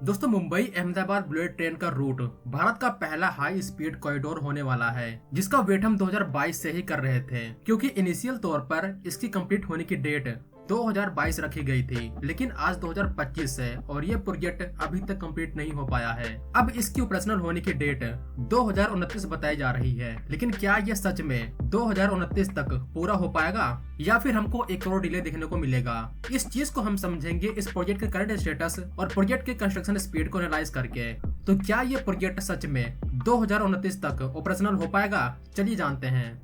दोस्तों, Mumbai Ahmedabad bullet train का root Bharat का पहला हाई स्पीड कॉरिडोर होने वाला है, जिसका वेट हम 2022 से ही कर रहे थे, क्योंकि इनिशियल तौर पर इसकी कंप्लीट होने की डेट 2022 रखी गई थी, लेकिन आज 2025 है और ये प्रोजेक्ट अभी तक कंप्लीट नहीं हो पाया है। अब इसकी ऑपरेशनल होने की डेट 2029 बताई जा रही है, लेकिन क्या ये सच में 2029 तक पूरा हो पाएगा या फिर हमको एक और डिले देखने को मिलेगा? इस चीज को हम समझेंगे इस प्रोजेक्ट के करंट स्टेटस और प्रोजेक्ट के कंस्ट्रक्शन स्पीड को एनालाइज करके। तो क्या ये प्रोजेक्ट सच में 2029 तक ऑपरेशनल हो पाएगा? चलिए जानते हैं।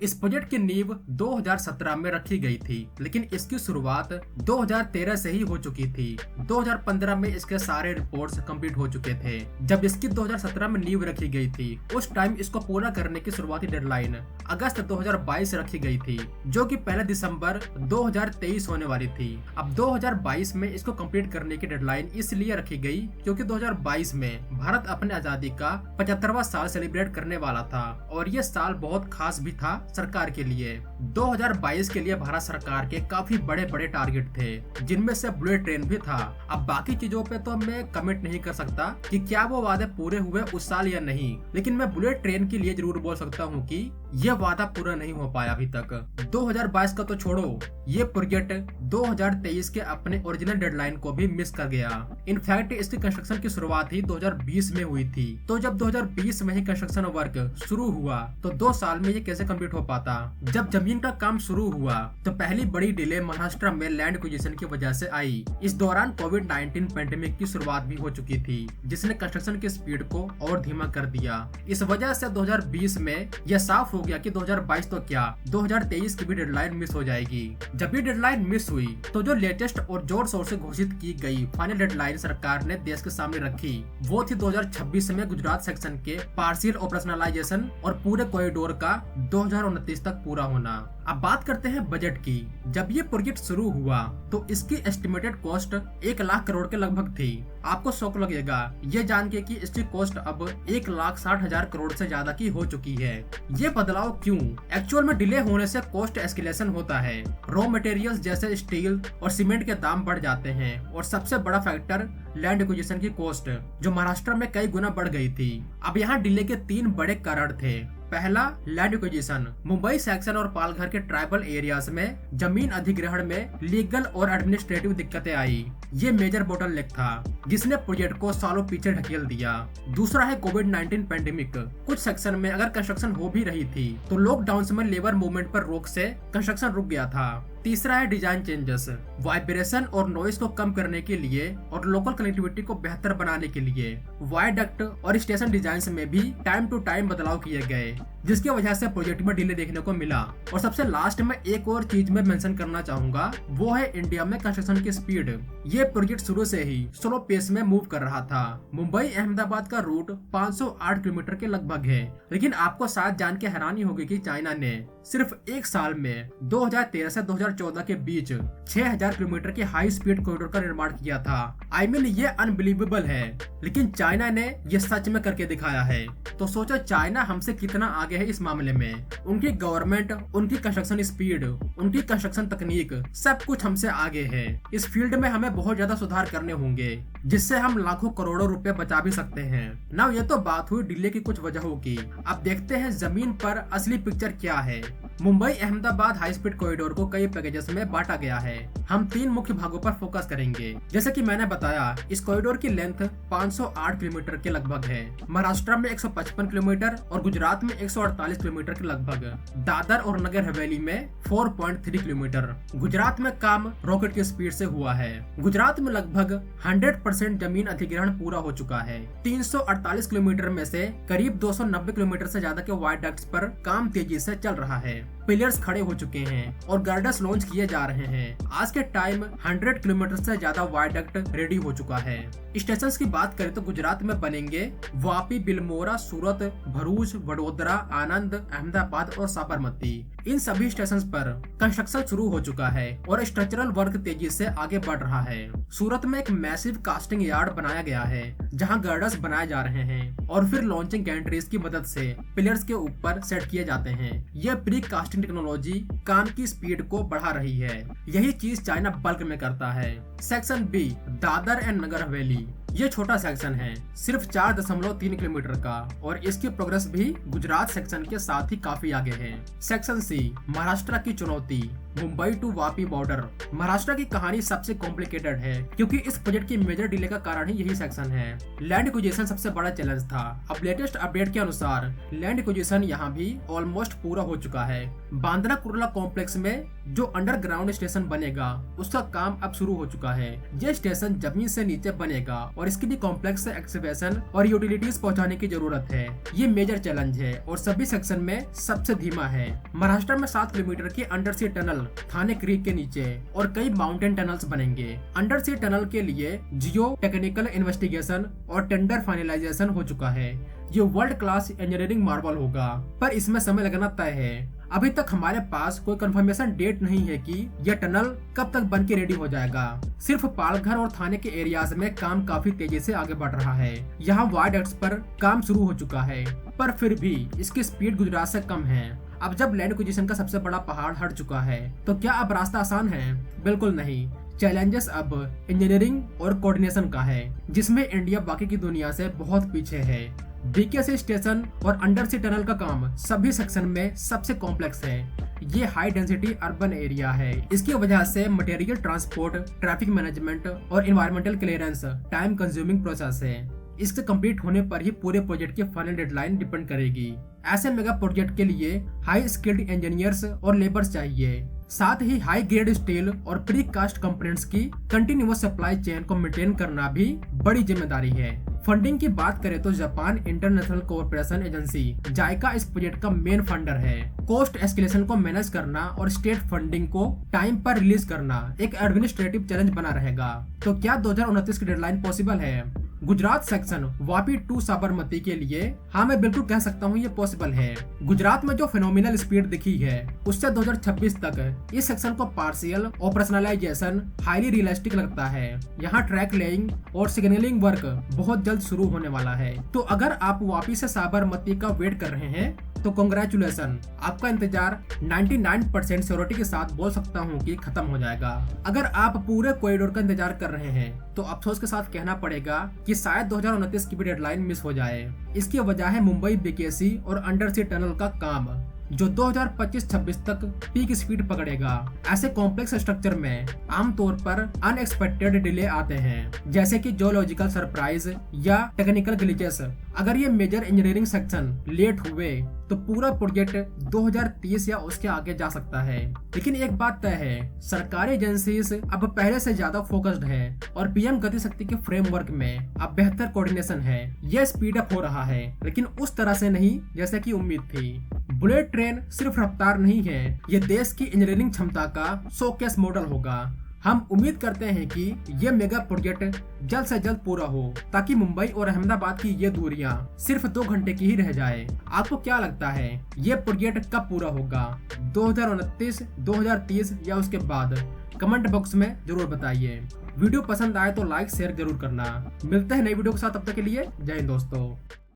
इस प्रोजेक्ट की नींव 2017 में रखी गई थी, लेकिन इसकी शुरुआत 2013 से ही हो चुकी थी। 2015 में इसके सारे रिपोर्ट्स कंप्लीट हो चुके थे। जब इसकी 2017 में नींव रखी गई थी, उस टाइम इसको पूरा करने की शुरुआती डेडलाइन अगस्त 2022 रखी गई थी, जो कि पहले दिसंबर 2023 होने वाली थी। अब 2022 में इसको कंप्लीट करने की डेडलाइन इसलिए रखी गई क्योंकि 2022 में भारत अपने आजादी का 75वां साल सेलिब्रेट करने वाला था और ये साल बहुत खास भी था सरकार के लिए। 2022 के लिए भारत सरकार के काफी बड़े बड़े टारगेट थे, जिनमें से बुलेट ट्रेन भी था। अब बाकी चीजों पे तो मैं कमेंट नहीं कर सकता कि क्या वो वादे पूरे हुए उस साल या नहीं, लेकिन मैं बुलेट ट्रेन के लिए जरूर बोल सकता हूँ कि यह वादा पूरा नहीं हो पाया अभी तक। 2022 का तो छोड़ो, ये प्रोजेक्ट 2023 के अपने ओरिजिनल डेडलाइन को भी मिस कर गया। इनफैक्ट इसकी कंस्ट्रक्शन की शुरुआत ही 2020 में हुई थी, तो जब 2020 में ही कंस्ट्रक्शन वर्क शुरू हुआ तो 2 साल में ये कैसे कंप्लीट हो पाता? जब जमीन का काम शुरू हुआ तो पहली बड़ी डिले महाराष्ट्र में लैंड एक्विजिशन की वजह से आई। इस दौरान कोविड-19 पैंडेमिक की शुरुआत भी हो चुकी थी, जिसने कंस्ट्रक्शन की स्पीड को और धीमा कर दिया। इस वजह से 2020 में यह साफ हो गया कि 2022 तो क्या 2023 की भी डेडलाइन मिस हो जाएगी। जब ये डेडलाइन मिस हुई तो जो लेटेस्ट और जोर शोर से घोषित की गई फाइनल डेडलाइन सरकार ने देश के सामने रखी, वो थी 2026 में गुजरात सेक्शन के पार्शियल ऑपरेशनलाइजेशन और पूरे कॉरिडोर का 2029 तक पूरा होना। अब बात करते हैं बजट की। जब ये प्रोजेक्ट शुरू हुआ तो इसकी एस्टिमेटेड कॉस्ट 1 लाख करोड़ के लगभग थी। आपको शौक लगेगा ये जान के कि इसकी कॉस्ट अब 1,60,000 करोड़ से ज्यादा की हो चुकी है। ये बदलाव क्यों? एक्चुअल में डिले होने से कॉस्ट एस्केलेशन होता है। रॉ मटेरियल्स जैसे स्टील और सीमेंट के दाम बढ़ जाते हैं और सबसे बड़ा फैक्टर लैंड एक्विजिशन की कॉस्ट, जो महाराष्ट्र में कई गुना बढ़ गई थी। अब यहाँ डिले के 3 बड़े कारण थे। पहला, लैंड एक्विजिशन। मुंबई सेक्शन और पालघर के ट्राइबल एरियाज में जमीन अधिग्रहण में लीगल और एडमिनिस्ट्रेटिव दिक्कतें आई। ये मेजर बोटलनेक था, जिसने प्रोजेक्ट को सालों पीछे ढकेल दिया। दूसरा है कोविड-19 पैंडेमिक। कुछ सेक्शन में अगर कंस्ट्रक्शन हो भी रही थी तो लॉकडाउन में लेबर मूवमेंट पर रोक से कंस्ट्रक्शन रुक गया था। तीसरा है डिजाइन चेंजेस। वाइब्रेशन और नॉइस को कम करने के लिए और लोकल कनेक्टिविटी को बेहतर बनाने के लिए वायडक्ट और स्टेशन डिजाइन में भी टाइम टू टाइम बदलाव किए गए, जिसकी वजह से प्रोजेक्ट में डिले देखने को मिला। और सबसे लास्ट में एक और चीज मैं मेंशन करना चाहूंगा, वो है इंडिया में कंस्ट्रक्शन की स्पीड। ये प्रोजेक्ट शुरू से ही स्लो पेस में मूव कर रहा था। मुंबई अहमदाबाद का रूट 508 किलोमीटर के लगभग है, लेकिन आपको शायद जान के हैरानी होगी कि चाइना ने सिर्फ 1 साल में 2013 से 2014 के बीच 6000 किलोमीटर के हाई स्पीड कॉरिडोर का निर्माण किया था। आई मीन ये अनबिलीवेबल है, लेकिन चाइना ने ये सच में करके दिखाया है। तो सोचो चाइना हमसे कितना आगे है इस मामले में। उनकी गवर्नमेंट, उनकी कंस्ट्रक्शन स्पीड, उनकी कंस्ट्रक्शन तकनीक, सब कुछ हमसे आगे है। इस फील्ड में हमें बहुत ज्यादा सुधार करने होंगे, जिससे हम लाखों करोड़ों रुपए बचा भी सकते हैं। नाउ ये तो बात हुई डिले की कुछ वजहों की। अब देखते हैं जमीन पर असली पिक्चर क्या है। Mumbai Ahmedabad high speed corridor को कई पैकेजेस में बांटा गया है। हम 3 मुख्य भागों पर फोकस करेंगे। जैसे कि मैंने बताया, इस कॉरिडोर की लेंथ 508 किलोमीटर के लगभग है। महाराष्ट्र में 155 किलोमीटर और गुजरात में 148 किलोमीटर के लगभग। दादर और नगर हवेली में 4.3 किलोमीटर। गुजरात में काम रॉकेट की स्पीड से हुआ है। गुजरात में लगभग 100% जमीन अधिग्रहण पूरा हो चुका है। 348 किलोमीटर में से करीब 290 किलोमीटर से ज्यादा के वायडक्ट्स पर काम तेजी से चल रहा है। पिलर्स खड़े हो चुके हैं और गर्डर्स लॉन्च किए जा रहे हैं। आज के टाइम 100 किलोमीटर से ज्यादा वायडक्ट रेडी हो चुका है। स्टेशंस की बात करें तो गुजरात में बनेंगे वापी, बिलमोरा, सूरत, भरूच, वडोदरा, आनंद, अहमदाबाद और साबरमती। इन सभी स्टेशंस पर कंस्ट्रक्शन शुरू हो चुका है और स्ट्रक्चरल वर्क तेजी से आगे बढ़ रहा है। सूरत में एक मैसिव कास्टिंग यार्ड बनाया गया है, जहां गर्डर्स बनाए जा रहे हैं और फिर लॉन्चिंग गैंट्रीज की मदद से पिलर्स के ऊपर सेट किए जाते हैं। यह प्री कास्टिंग टेक्नोलॉजी काम की स्पीड को बढ़ा रही है। यही चीज चाइना बल्क में करता है। Section B, Dadar and Nagar Haveli. ये छोटा सेक्शन है, सिर्फ 4.3 किलोमीटर का, और इसकी प्रोग्रेस भी गुजरात सेक्शन के साथ ही काफी आगे है। सेक्शन सी, महाराष्ट्र की चुनौती, मुंबई टू वापी बॉर्डर। महाराष्ट्र की कहानी सबसे कॉम्प्लिकेटेड है क्योंकि इस प्रोजेक्ट की मेजर डिले का कारण ही यही सेक्शन है। लैंड एक्विजिशन सबसे बड़ा चैलेंज था। अब लेटेस्ट अपडेट के अनुसार लैंड एक्विजिशन यहाँ भी ऑलमोस्ट पूरा हो चुका है। बांद्रा कुर्ला कॉम्प्लेक्स में जो अंडरग्राउंड स्टेशन बनेगा उसका काम अब शुरू हो चुका है। ये स्टेशन जमीन से नीचे बनेगा और इसकी भी कॉम्प्लेक्स से एक्सकेवेशन और यूटिलिटीज पहुंचाने की जरूरत है। ये मेजर चैलेंज है और सभी सेक्शन में सबसे धीमा है। महाराष्ट्र में 7 किलोमीटर की अंडर सी टनल थाने क्रीक के नीचे और कई माउंटेन टनल्स बनेंगे। अंडर सी टनल के लिए जियो टेक्निकल इन्वेस्टिगेशन और टेंडर फाइनलाइजेशन हो चुका है। ये वर्ल्ड क्लास इंजीनियरिंग मार्वल होगा, पर इसमें समय लगना तय है। अभी तक हमारे पास कोई कंफर्मेशन डेट नहीं है कि यह टनल कब तक बन के रेडी हो जाएगा। सिर्फ पालघर और थाने के एरियाज में काम काफी तेजी से आगे बढ़ रहा है। यहाँ वायडक्ट्स पर काम शुरू हो चुका है, पर फिर भी इसकी स्पीड गुजरात से कम है। अब जब लैंड एक्विजिशन का सबसे बड़ा पहाड़ हट चुका है तो क्या अब रास्ता आसान है? बिल्कुल नहीं। चैलेंजेस अब इंजीनियरिंग और कोऑर्डिनेशन का है, जिसमें इंडिया बाकी की दुनिया से बहुत पीछे है। बीकेसी स्टेशन और अंडर सी टनल का काम सभी सेक्शन में सबसे कॉम्प्लेक्स है। ये हाई डेंसिटी अर्बन एरिया है। इसकी वजह से मटेरियल ट्रांसपोर्ट, ट्रैफिक मैनेजमेंट और environmental clearance time consuming process है। इसके कंप्लीट होने पर ही पूरे प्रोजेक्ट की फाइनल डेडलाइन डिपेंड करेगी। ऐसे मेगा प्रोजेक्ट के लिए हाई स्किल्ड इंजीनियर्स और लेबर्स चाहिए। साथ ही हाई ग्रेड स्टील और प्री कास्ट कंपोनेंट्स की कंटिन्यूअस सप्लाई चेन को मेंटेन करना भी बड़ी जिम्मेदारी है। फंडिंग की बात करें तो Japan international cooperation agency JICA इस प्रोजेक्ट का मेन फंडर है। कॉस्ट एस्केलेशन को मैनेज करना और स्टेट फंडिंग को टाइम पर रिलीज करना एक एडमिनिस्ट्रेटिव चैलेंज बना रहेगा। तो क्या 2029 की डेडलाइन पॉसिबल है? गुजरात सेक्शन वापी टू साबरमती के लिए हाँ, मैं बिल्कुल कह सकता हूँ ये पॉसिबल है। गुजरात में जो फिनोमिनल स्पीड दिखी है उससे 2026 तक इस सेक्शन को पार्शियल ऑपरेशनलाइजेशन हाईली रियलिस्टिक लगता है। यहाँ ट्रैक लेइंग और सिग्नलिंग वर्क बहुत जल्द शुरू होने वाला है। तो अगर आप वापी से साबरमती का वेट कर रहे हैं तो कांग्रेचुलेशन, आपका इंतजार 99% श्योरिटी के साथ बोल सकता हूँ कि खत्म हो जाएगा। अगर आप पूरे कॉरिडोर का इंतजार कर रहे हैं तो अफसोस के साथ कहना पड़ेगा कि शायद 2029 की भी डेडलाइन मिस हो जाए। इसकी वजह है मुंबई बीकेसी और अंडर सी टनल का काम, जो 2025-26 तक पीक स्पीड पकड़ेगा। ऐसे कॉम्प्लेक्स स्ट्रक्चर में आमतौर पर अनएक्सपेक्टेड डिले आते हैं, जैसे कि जियोलॉजिकल सरप्राइज या टेक्निकल ग्लिचेस। अगर ये मेजर इंजीनियरिंग सेक्शन लेट हुए तो पूरा प्रोजेक्ट 2030 या उसके आगे जा सकता है। लेकिन एक बात तय है, सरकारी एजेंसीज अब पहले से ज्यादा फोकस्ड है और पीएम गति शक्ति के फ्रेमवर्क में अब बेहतर कोऑर्डिनेशन है। यह स्पीड अप हो रहा है, लेकिन उस तरह से नहीं जैसे कि उम्मीद थी। बुलेट ट्रेन सिर्फ रफ्तार नहीं है, ये देश की इंजीनियरिंग क्षमता का शोकेस मॉडल होगा। हम उम्मीद करते हैं कि ये मेगा प्रोजेक्ट जल्द से जल्द पूरा हो, ताकि मुंबई और अहमदाबाद की ये दूरियां सिर्फ 2 घंटे की ही रह जाए। आपको क्या लगता है ये प्रोजेक्ट कब पूरा होगा? 2029, 2030 या उसके बाद? कमेंट बॉक्स में जरूर बताइए। वीडियो पसंद आए तो लाइक शेयर जरूर करना। मिलते हैं नई वीडियो के साथ, तब तक के लिए जय हिंद दोस्तों।